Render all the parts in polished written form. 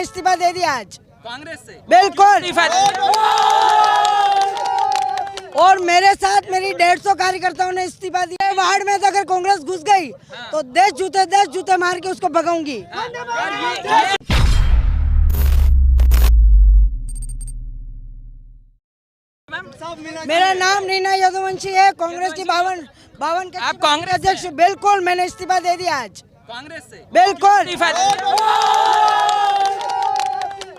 इस्तीफा दे दिया आज कांग्रेस से। बिल्कुल। और मेरे साथ मेरी 150 कार्यकर्ताओं ने इस्तीफा दिया। वार्ड में तो अगर कांग्रेस घुस गई तो 10 जूते मार के उसको भगाऊंगी। मेरा नाम रीना यदुवंशी है, कांग्रेस की 52 के आप कांग्रेस अध्यक्ष। बिल्कुल, मैंने इस्तीफा दे दिया आज कांग्रेस से। बिल्कुल।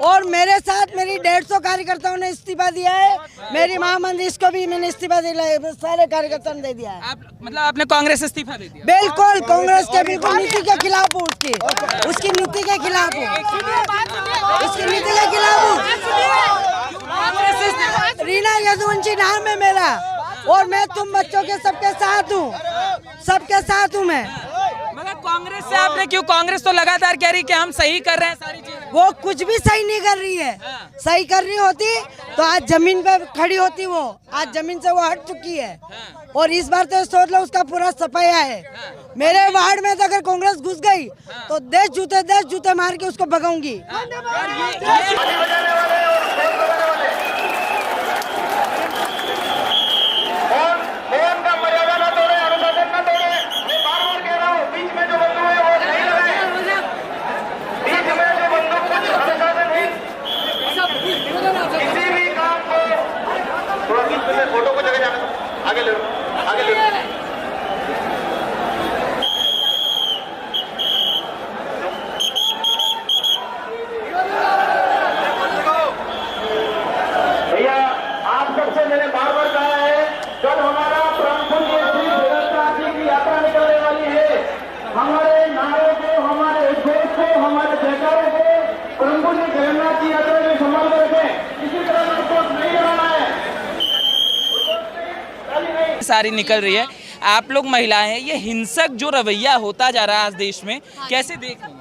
और मेरे साथ मेरी 150 कार्यकर्ताओं ने इस्तीफा दिया है। मेरी महामंत्री इसको भी मैंने इस्तीफा दिया है, सारे कार्यकर्ताओं ने दे दिया है। आप मतलब आपने कांग्रेस इस्तीफा दे दिया? बिल्कुल, कांग्रेस के बिल्कुल नीति के खिलाफ हूँ, उसकी नीति के खिलाफ हूँ, उसकी नीति के खिलाफ हूँ। रीना यदुवंशी नाम है मेरा, और मैं तुम बच्चों के सबके साथ हूँ, सबके साथ हूँ मैं। मगर कांग्रेस से आपने क्यों? कांग्रेस तो लगातार कह रही कि हम सही कर रहे हैं सारी चीजें। वो कुछ भी सही नहीं कर रही है। सही कर रही होती तो आज जमीन पे खड़ी होती। वो आज जमीन से वो हट चुकी है। और इस बार तो सोच लो उसका पूरा सफाया है। मेरे वार्ड में तो अगर कांग्रेस घुस गई तो 10 जूते मार के उसको भगाऊंगी। फोटो को जगह जाना, आगे ले लो, आगे ले लो। भैया आप सबसे मैंने बार बार कहा है, जब हमारा प्रमुख की यात्रा निकलने वाली है, हमारे नारों को, हमारे उद्योग को, हमारे जयकारों को प्रमुख जी जगन्नाथ की यात्रा में संभाल कर रखें। इसी तरह आपको नहीं लगाना है। सारी निकल रही है। आप लोग महिलाएं हैं, ये हिंसक जो रवैया होता जा रहा है आज देश में, कैसे देख रही हैं?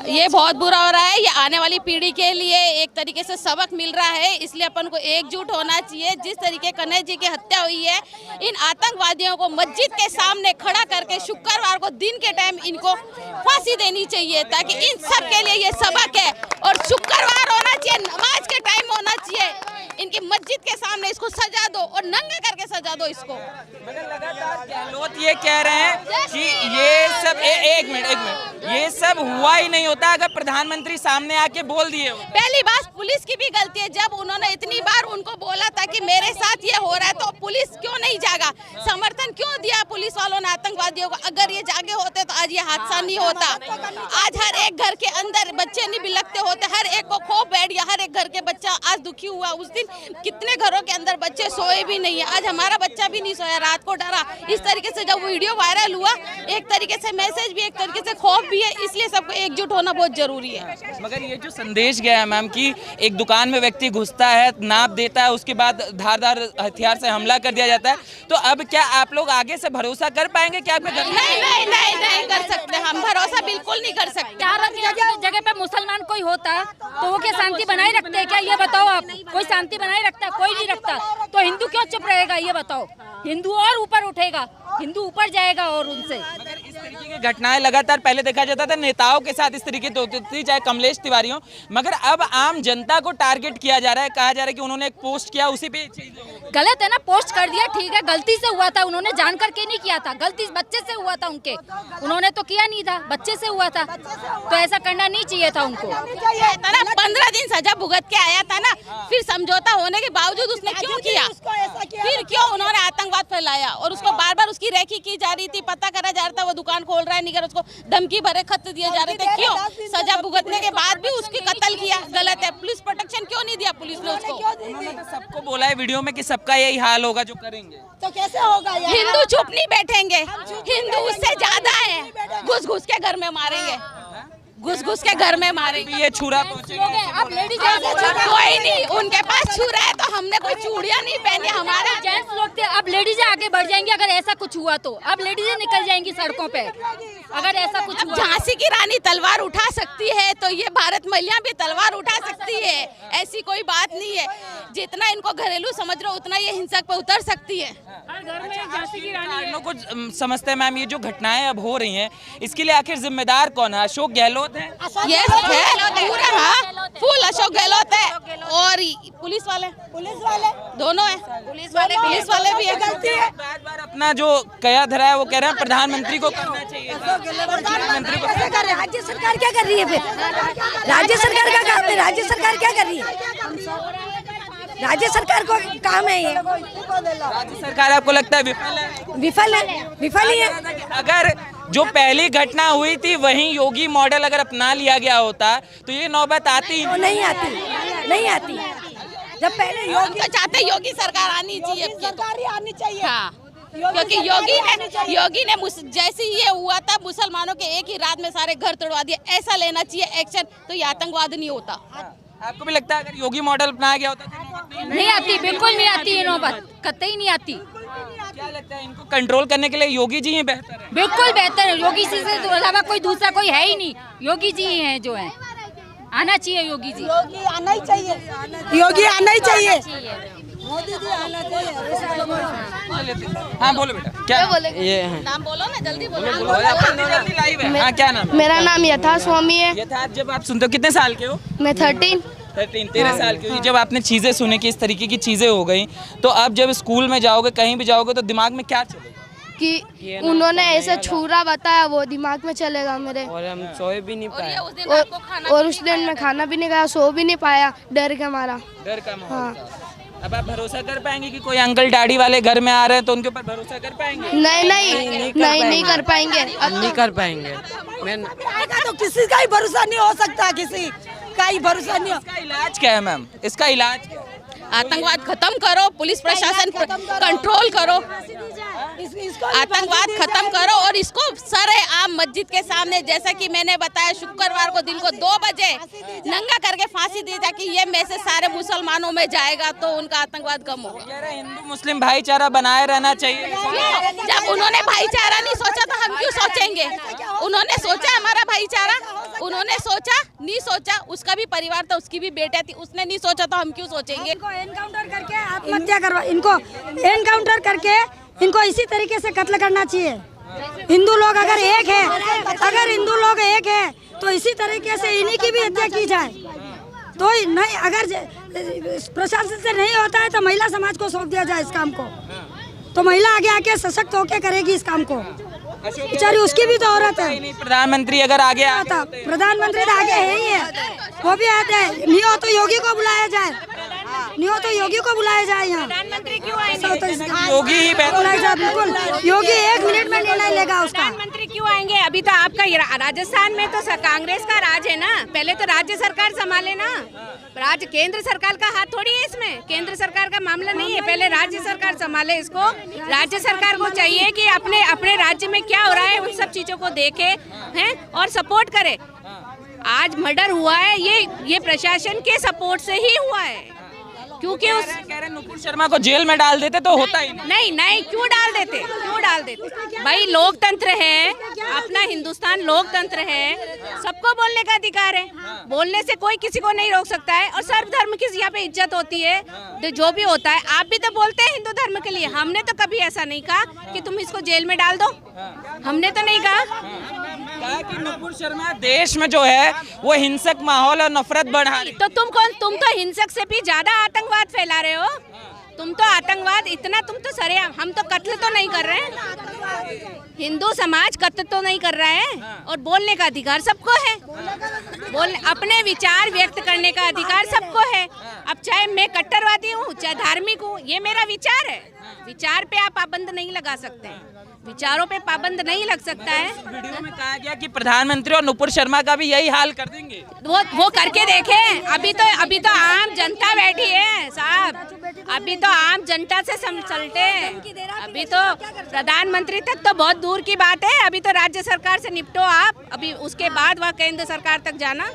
ये बहुत बुरा हो रहा है। ये आने वाली पीढ़ी के लिए एक तरीके से सबक मिल रहा है, इसलिए अपन को एकजुट होना चाहिए। जिस तरीके कन्हैया जी की हत्या हुई है, इन आतंकवादियों को मस्जिद के सामने खड़ा करके शुक्रवार को दिन के टाइम इनको फांसी देनी चाहिए, ताकि इन सब के लिए ये सबक है। और शुक्रवार होना चाहिए, नमाज के टाइम होना चाहिए। इनकी मस्जिद के सामने इसको सजा दो और नंगा करके सजा दो इसको। मगर लगातार गहलोत ये कह रहे हैं कि ये सब एक मिनट ये सब हुआ ही नहीं होता अगर प्रधानमंत्री सामने आके बोल दिए। पहली बात पुलिस की भी गलती है। जब उन्होंने इतनी बार उनको बोला था कि मेरे साथ ये हो रहा है, तो पुलिस क्यों नहीं जागा? समर्थन क्यों दिया पुलिस वालों ने आतंकवादियों को? अगर ये जागे होते तो आज ये हादसा नहीं होता। आज हर एक घर के अंदर बच्चे नहीं बिलखते होते, हर एक को खौफ बैठ गया, हर एक घर के बच्चा आज दुखी हुआ। उस दिन कितने घरों के अंदर बच्चे सोए भी नहीं है। आज हमारा बच्चा भी नहीं सोया, रात को डरा। इस तरीके से जब वीडियो वायरल हुआ, एक तरीके से मैसेज भी, एक तरीके से खौफ भी है, इसलिए सबको एकजुट होना बहुत जरूरी है। मगर ये जो संदेश गया है मैम कि एक दुकान में व्यक्ति घुसता है, नाप देता है, उसके बाद धारदार हथियार से हमला कर दिया जाता है, तो अब क्या आप लोग आगे से भरोसा कर पाएंगे? क्या आपके नहीं कर सकते, हम भरोसा बिल्कुल नहीं कर सकते। जगह पे मुसलमान कोई होता तो वो क्या शांति बनाए रखते हैं क्या? ये बताओ आप, कोई शांति बनाए रखता है? कोई नहीं रखता। तो हिंदू क्यों चुप रहेगा? ये बताओ। हिंदू और ऊपर उठेगा, हिंदू ऊपर जाएगा और उनसे। मगर इस तरीके की घटनाएं लगातार पहले देखा जाता था, नेताओं के साथ इस तरीके की होती थी, चाहे कमलेश तिवारी हो, मगर अब आम जनता को टारगेट किया जा रहा है। कहा जा रहा है कि उन्होंने एक पोस्ट किया, उसी पे गलत है ना। पोस्ट कर दिया, ठीक है, गलती से हुआ था, उन्होंने जान करके नहीं किया था, गलती बच्चे से हुआ था उनके, उन्होंने तो किया नहीं था, बच्चे से हुआ था, तो ऐसा करना नहीं चाहिए था उनको। 15 दिन सजा भुगत के आया था ना, फिर समझौता होने के बावजूद उसने क्यों किया? फिर क्यों उन्होंने आतंकवाद फैलाया? और उसको बार बार उसकी रेकी की जा रही थी, पता करा जा रहा था वो दुकान खोल रहा है नहीं कर, उसको धमकी भरे खत दिए जा रहे थे। क्यों सजा भुगतने के बाद भी उसकी कत्ल किया? गलत है। पुलिस प्रोटेक्शन क्यों नहीं दिया पुलिस ने उसको? उन्होंने तो सबको बोला है वीडियो में कि सबका यही हाल होगा जो करेंगे। तो कैसे होगा? हिंदू चुप नहीं बैठेंगे, हिंदू उससे ज्यादा है, घुस घुस के घर में मारेंगे, घुस घुस के घर में मारेंगे। ये छुरा पहुंचेंगे। अब लेडीज कोई नहीं, उनके पास छुरा है तो हमने कोई चूड़ियां नहीं पहनी। हमारा जेंट्स लोग थे, अब लेडीज आगे बढ़ जाएंगी अगर ऐसा कुछ हुआ तो। अब लेडीज निकल जाएंगी सड़कों पे अगर ऐसा कुछ हुआ। झांसी की रानी तलवार उठा सकती है तो ये भारत महिला भी तलवार उठा सकती है, ऐसी कोई बात नहीं है। जितना इनको घरेलू समझ रहे हो उतना ये हिंसक पे उतर सकती है। हर घर में झांसी की रानी है। को समझते हैं मैम, ये जो घटनाएं अब हो रही हैं इसके लिए आखिर जिम्मेदार कौन है? अशोक गहलोत है? यस है पूरा। हाँ केवल अशोक गहलोत है और पुलिस वाले दोनों है। पुलिस वाले भी है। बार अपना जो कया धरा है वो कह रहे हैं प्रधानमंत्री को करना चाहिए। प्रधानमंत्री को राज्य सरकार क्या कर रही है फिर? राज्य सरकार का काम है, राज्य सरकार क्या कर रही है? राज्य सरकार को काम है ये। राज्य सरकार आपको लगता है विफल ही है। अगर जो पहली घटना हुई थी वहीं योगी मॉडल अगर अपना लिया गया होता तो ये नौबत आती ही नहीं आती। जब पहले हम तो चाहते योगी सरकार आनी चाहिए, आनी चाहिए। हाँ, क्योंकि योगी ने जैसे ये हुआ था मुसलमानों के एक ही रात में सारे घर तोड़वा दिए, ऐसा लेना चाहिए एक्शन, तो ये आतंकवाद नहीं होता। आपको भी लगता है अगर योगी मॉडल अपनाया गया होता तो नहीं आती, बिल्कुल नहीं आती ये नौबत, कतई नहीं आती। क्या लगता है इनको कंट्रोल करने के लिए योगी जी ही बेहतर है? बिल्कुल बेहतर है, योगी जी से अलावा कोई दूसरा कोई है ही नहीं। योगी जी ही हैं जो हैं, आना चाहिए योगी जी। योगी आना ही चाहिए। मोदी जी आना चाहिए। हाँ बोलो बेटा, क्या ये नाम बोलो ना, जल्दी बोलो। लाइव है। हाँ क्या नाम है? मेरा नाम यथा स्वामी है। यथार्थ, जब आप सुनते हो कितने साल के हो? मैं 13 साल की हुई। जब आपने चीज़ें सुनी कि इस तरीके की चीज़ें हो गई तो अब जब स्कूल में जाओगे कहीं भी जाओगे तो दिमाग में क्या चलेगा? कि उन्होंने ऐसे छुरा बताया वो दिमाग में चलेगा मेरे। और हम सोए भी नहीं पाए और उस दिन मैं खाना भी नहीं खाया, सो भी नहीं पाया, डर के मारा। डर का माहौल था। अब आप भरोसा कर पाएंगे कि कोई अंकल डैडी वाले घर में आ रहे हैं तो उनके ऊपर भरोसा कर पाएंगे? नहीं कर पाएंगे। हम नहीं कर पाएंगे। मैं तो किसी का ही भरोसा नहीं हो सकता, किसी का ही भरोसा नहीं हो। इसका इलाज क्या है मैम? इसका इलाज क्या है? आतंकवाद खत्म करो, पुलिस प्रशासन कंट्रोल करो, आतंकवाद खत्म करो और इसको सरेआम मस्जिद के सामने, जैसा कि मैंने बताया, शुक्रवार को दिन को 2 बजे नंगा करके फांसी दी ताकि ये मैसेज सारे मुसलमानों में जाएगा तो उनका आतंकवाद कम होगा। कह रहे हैं हिंदू मुस्लिम भाईचारा बनाए रहना चाहिए। जब उन्होंने भाईचारा नहीं सोचा तो हम क्यों सोचेंगे? उन्होंने सोचा हमारा भाईचारा, उन्होंने सोचा नहीं सोचा, उसका भी परिवार था, उसकी भी बेटा थी, उसने नहीं सोचा तो हम क्यों सोचेंगे? एनकाउंटर करके आत्महत्या करवा, इनको एनकाउंटर करके इनको इसी तरीके से कत्ल करना चाहिए। हिंदू लोग अगर एक है तो इसी तरीके से इन्हीं की भी हत्या की जाए। तो नहीं, अगर प्रशासन से नहीं होता है तो महिला समाज को सौंप दिया जाए इस काम को, तो महिला आगे आके सशक्त होके करेगी इस काम को। बेचारी उसकी भी तो औरत है। प्रधानमंत्री अगर आगे आता, प्रधानमंत्री तो आगे है ही है, वो भी आते हैं। नहीं हो तो योगी को बुलाया जाए, यहाँ प्रधानमंत्री क्यों आएंगे? योगी ही बुलाया जाए, बिल्कुल योगी 1 मिनट में निर्णय लेगा उसका। प्रधानमंत्री क्यों आएंगे? अभी तो आपका राजस्थान में तो कांग्रेस का राज है ना, पहले तो राज्य सरकार संभाले ना। केंद्र सरकार का हाथ थोड़ी है इसमें, केंद्र सरकार का मामला नहीं है, पहले राज्य सरकार संभाले इसको। राज्य सरकार को चाहिए कि अपने राज्य में क्या हो रहा है उन सब चीजों को देखे हैं और सपोर्ट करे। आज मर्डर हुआ है, ये प्रशासन के सपोर्ट से ही हुआ है, क्योंकि उस कह रहे नुपुर शर्मा को जेल में डाल देते तो होता ही नहीं, क्यों डाल देते? भाई लोकतंत्र है, अपना हिंदुस्तान लोकतंत्र है, सबको बोलने का अधिकार है, बोलने से कोई किसी को नहीं रोक सकता है और सर्वधर्म की यहाँ पे इज्जत होती है। तो जो भी होता है, आप भी तो बोलते हैं हिंदू धर्म के लिए, हमने तो कभी ऐसा नहीं कहा कि तुम इसको जेल में डाल दो, हमने तो नहीं कहा कि नुपुर शर्मा देश में जो है वो हिंसक माहौल और नफरत बढ़ा रही। तो तुम तो हिंसक से भी ज्यादा आतंकवाद फैला रहे हो। तुम तो आतंकवाद इतना, तुम तो सरेआम, हम तो कत्ल तो नहीं कर रहे हैं, हिंदू समाज कत्ल तो नहीं कर रहा है और बोलने का अधिकार सबको है, अपने विचार व्यक्त करने का अधिकार सबको है। अब चाहे मैं कट्टरवादी हूँ चाहे धार्मिक हूँ, ये मेरा विचार है, विचार पे आप पाबंद नहीं लगा सकते, विचारों पे पाबंद नहीं लग सकता है। वीडियो में कहा गया कि प्रधानमंत्री और नुपुर शर्मा का भी यही हाल कर देंगे। वो करके देखें। अभी तो आम जनता बैठी है साहब, अभी तो आम जनता से चलते हैं, अभी तो प्रधानमंत्री तक तो बहुत दूर की बात है, अभी तो राज्य सरकार से निपटो आप, अभी उसके बाद वह केंद्र सरकार तक जाना।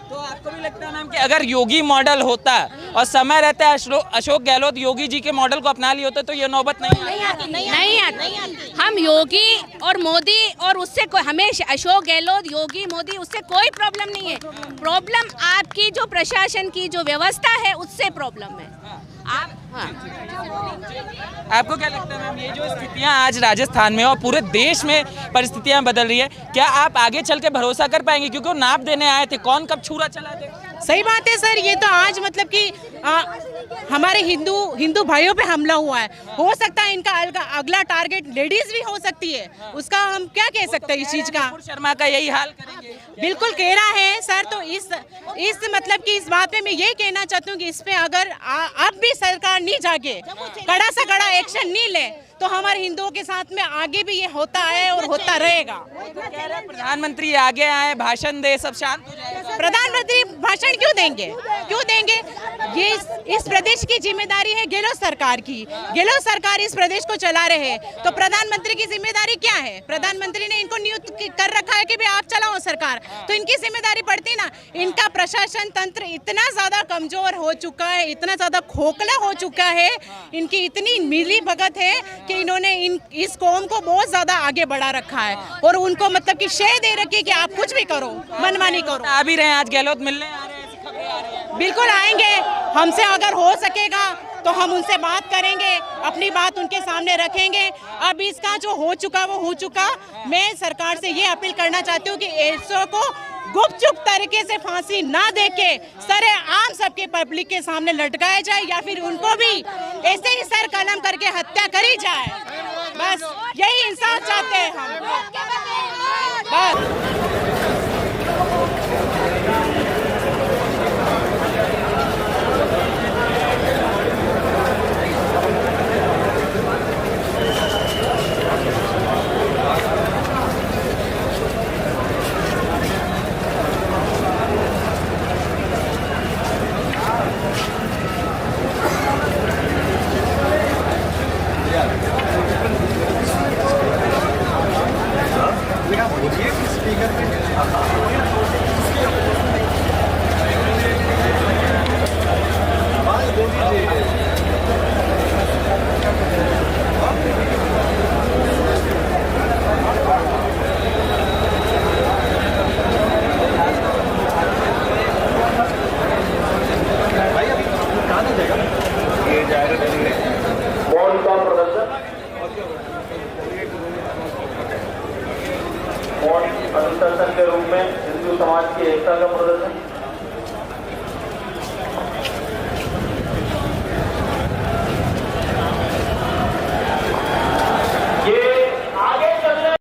तो आपको भी लगता है मैम कि अगर योगी मॉडल होता और समय रहता है अशोक गहलोत योगी जी के मॉडल को अपना लिए होते तो ये नौबत नहीं आती। हम योगी और मोदी और उससे हमें अशोक गहलोत योगी मोदी उससे कोई प्रॉब्लम नहीं है, प्रॉब्लम आपकी जो प्रशासन की जो व्यवस्था है उससे प्रॉब्लम है। आपको क्या लगता है मैम, ये जो स्थितियां आज राजस्थान में और पूरे देश में परिस्थितियां बदल रही है, क्या आप आगे चल के भरोसा कर पाएंगे? क्योंकि वो नाप देने आए थे, कौन कब छुरा चला दे। सही बात है सर, ये तो आज मतलब कि हमारे हिंदू भाइयों पे हमला हुआ है। हो सकता है इनका अगला टारगेट लेडीज भी हो सकती है, उसका हम क्या कह सकते हैं इस चीज का। शर्मा का यही हाल करेंगे, बिल्कुल कह रहा है सर। तो इस मतलब कि इस बात पे मैं यही कहना चाहती हूँ कि इस पे अगर अब भी सरकार नहीं जागे, कड़ा से कड़ा एक्शन नहीं ले, तो हमारे हिंदुओं के साथ में आगे भी ये होता है और होता रहेगा। प्रधानमंत्री आगे आए, भाषण दे, सब शांत हो जाएगा। प्रधानमंत्री भाषण क्यों देंगे? ये इस प्रदेश की जिम्मेदारी है गहलोत सरकार की। गहलोत सरकार इस प्रदेश को चला रहे हैं, तो प्रधानमंत्री की जिम्मेदारी क्या है? प्रधानमंत्री ने इनको नियुक्त कर रखा है कि भाई आप चलाओ सरकार, तो इनकी जिम्मेदारी पड़ती ना। इनका प्रशासन तंत्र इतना ज्यादा कमजोर हो चुका है, इतना ज्यादा खोखला हो चुका है, इनकी इतनी मिली भगत है कि इन्होंने इस कौम को बहुत ज्यादा आगे बढ़ा रखा है और उनको मतलब कि शय दे रखी है कि आप कुछ भी करो, मनमानी करो। आ भी रहे हैं आज गहलोत मिलने आ रहे हैं, ऐसी खबरें आ रही हैं। बिल्कुल आएंगे, हमसे अगर हो सकेगा तो हम उनसे बात करेंगे, अपनी बात उनके सामने रखेंगे। अब इसका जो हो चुका वो हो चुका। मैं सरकार से ये अपील करना चाहती हूँ कि ऐसों को गुपचुप तरीके से फांसी ना देके सरे आम सबके पब्लिक के सामने लटकाया जाए, या फिर उनको भी ऐसे ही सर कलम करके हत्या करी जाए। बस यही इंसाफ चाहते हैं हम। बस अनुशासन के रूप में हिंदू समाज की एकता का प्रदर्शन।